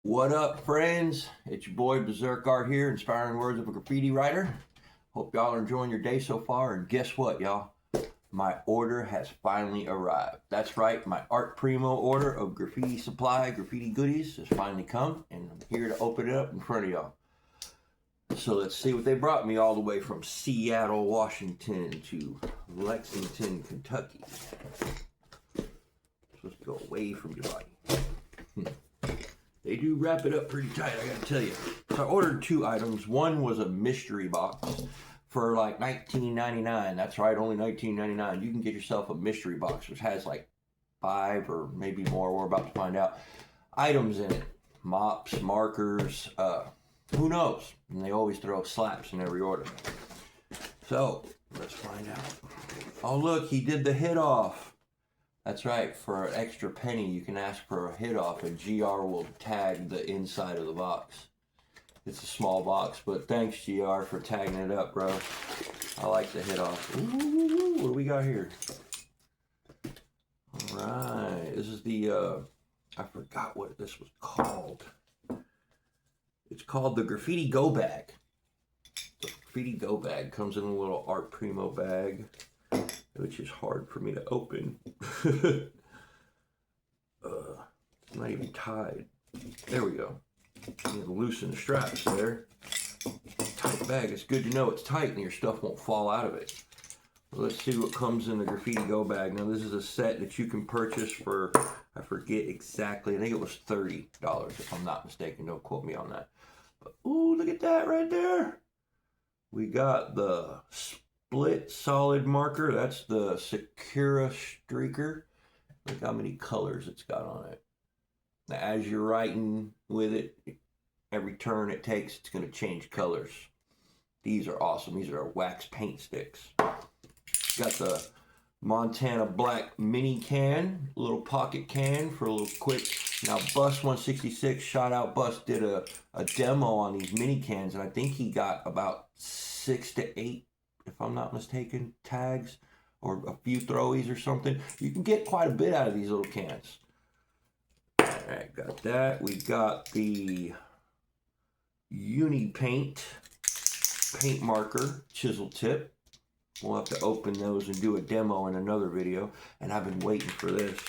What up, friends? It's your boy Berserk Art here, inspiring words of a graffiti writer. Hope y'all are enjoying your day so far. And guess what, y'all? My order has finally arrived. That's right, my Art Primo order of graffiti supply, graffiti goodies has finally come, and I'm here to open it up in front of y'all. So let's see what they brought me all the way from Seattle, Washington to Lexington, Kentucky. Supposed to go away from your body. They do wrap it up pretty tight, I gotta tell you. So I ordered two items. One was a mystery box for like $19.99. That's right, only $19.99. You can get yourself a mystery box, which has like 5 or maybe more, we're about to find out, items in it. Mops, markers, who knows? And they always throw slaps in every order. So, let's find out. Oh look, he did the hit off. That's right, for an extra penny, you can ask for a hit off and GR will tag the inside of the box. It's a small box, but thanks GR for tagging it up, bro. I like the hit off. Ooh, what do we got here? All right, this is the, I forgot what this was called. It's called the Graffiti Go Bag. The Graffiti Go Bag comes in a little Art Primo bag, which is hard for me to open. It's not even tied. There we go. You can loosen the straps there. Tight bag. It's good to know it's tight and your stuff won't fall out of it. Well, let's see what comes in the Graffiti Go Bag. Now this is a set that you can purchase for, I forget exactly, I think it was $30 if I'm not mistaken. Don't quote me on that. But ooh, look at that right there. We got the split solid marker. That's the Sakura Streaker. Look how many colors it's got on it. Now, as you're writing with it, every turn it takes, it's going to change colors. These are awesome. These are wax paint sticks. Got the Montana Black mini can, little pocket can for a little quick. Now, Bus 166, shout out Bus, did a demo on these mini cans, and I think he got about 6 to 8, if I'm not mistaken, tags or a few throwies or something. You can get quite a bit out of these little cans. All right, got that. We got the Uni Paint paint marker chisel tip. We'll have to open those and do a demo in another video, and I've been waiting for this.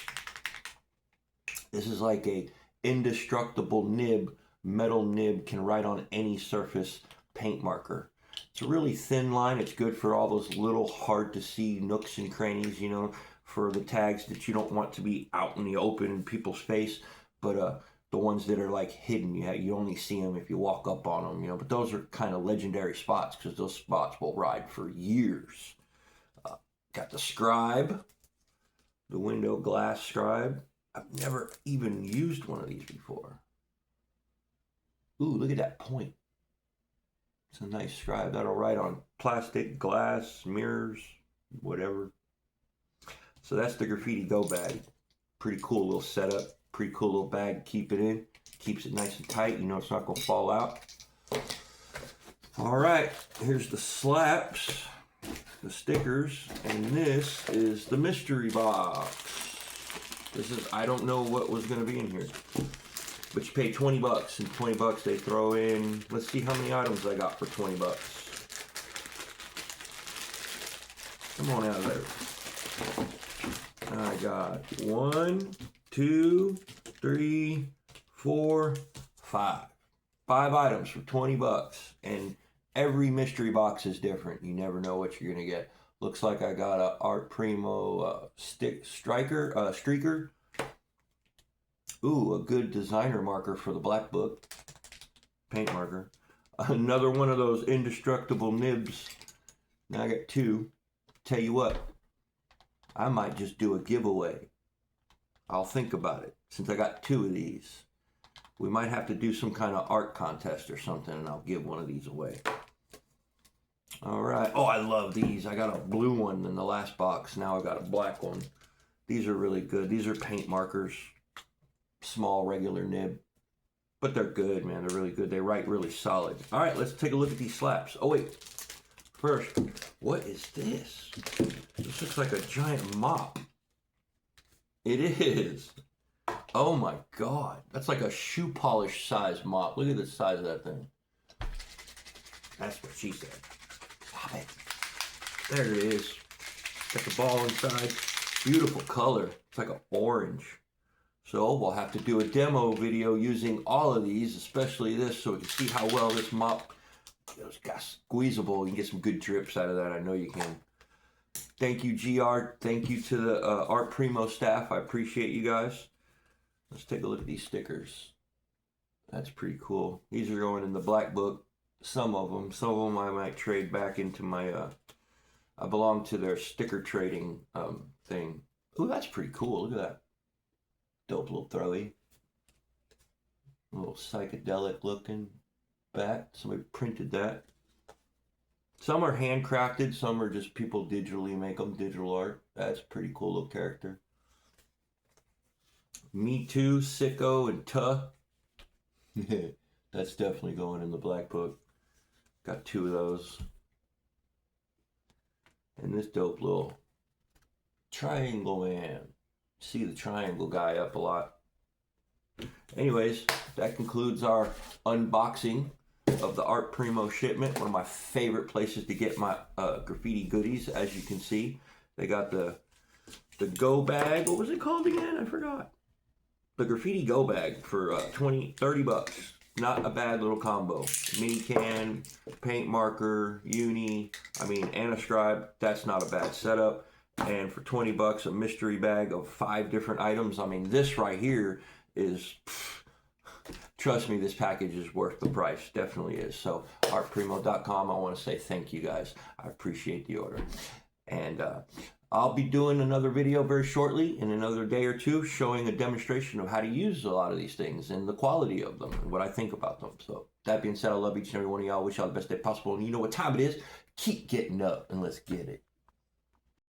This is like a indestructible nib, metal nib, can write on any surface paint marker. It's a really thin line. It's good for all those little hard to see nooks and crannies, you know, for the tags that you don't want to be out in the open in people's face, but the ones that are like hidden, you only see them if you walk up on them, you know, but those are kind of legendary spots because those spots will ride for years. Got the scribe, the window glass scribe. I've never even used one of these before. Ooh, look at that point. It's a nice scribe. That'll write on plastic, glass, mirrors, whatever. So that's the Graffiti Go Bag. Pretty cool little setup. Pretty cool little bag to keep it in. Keeps it nice and tight. You know it's not going to fall out. All right, here's the slaps, the stickers, and this is the mystery box. This is, I don't know what was going to be in here. But you pay 20 bucks, and 20 bucks they throw in, let's see how many items I got for 20 bucks. Come on out of there. I got 1, 2, 3, 4, 5. 5 items for 20 bucks, and every mystery box is different. You never know what you're gonna get. Looks like I got a Art Primo streaker. Ooh, a good designer marker for the Black Book. Paint marker. Another one of those indestructible nibs. Now I got 2. Tell you what, I might just do a giveaway. I'll think about it. Since I got 2 of these, we might have to do some kind of art contest or something, and I'll give one of these away. All right. Oh, I love these. I got a blue one in the last box. Now I got a black one. These are really good. These are paint markers. Small, regular nib. But they're good, man. They're really good. They write really solid. All right, let's take a look at these slaps. Oh, wait. First, what is this? This looks like a giant mop. It is. Oh my God. That's like a shoe polish size mop. Look at the size of that thing. That's what she said. Stop it. There it is. Got the ball inside. Beautiful color. It's like an orange. So we'll have to do a demo video using all of these, especially this, so we can see how well this mop is squeezable. You can get some good drips out of that. I know you can. Thank you, GR. Thank you to the Art Primo staff. I appreciate you guys. Let's take a look at these stickers. That's pretty cool. These are going in the black book. Some of them I might trade back into my, I belong to their sticker trading thing. Ooh, that's pretty cool. Look at that. Dope little throwy. A little psychedelic looking bat. Somebody printed that. Some are handcrafted, some are just people digitally make them, digital art. That's a pretty cool little character. Me Too, Sicko, and Tuh. That's definitely going in the black book. Got 2 of those. And this dope little Triangle Man. See the triangle guy up a lot. Anyways, that concludes our unboxing of the Art Primo shipment. One of my favorite places to get my graffiti goodies, as you can see. They got the go bag. What was it called again? I forgot. The graffiti go bag for 30 bucks. Not a bad little combo. Mini can, paint marker, uni, and a scribe. That's not a bad setup. And for 20 bucks, a mystery bag of 5 different items. This right here is, trust me, this package is worth the price. Definitely is. So, artprimo.com, I want to say thank you guys. I appreciate the order. And I'll be doing another video very shortly, in another day or two, showing a demonstration of how to use a lot of these things and the quality of them and what I think about them. So, that being said, I love each and every one of y'all. Wish y'all the best day possible. And you know what time it is. Keep getting up and let's get it.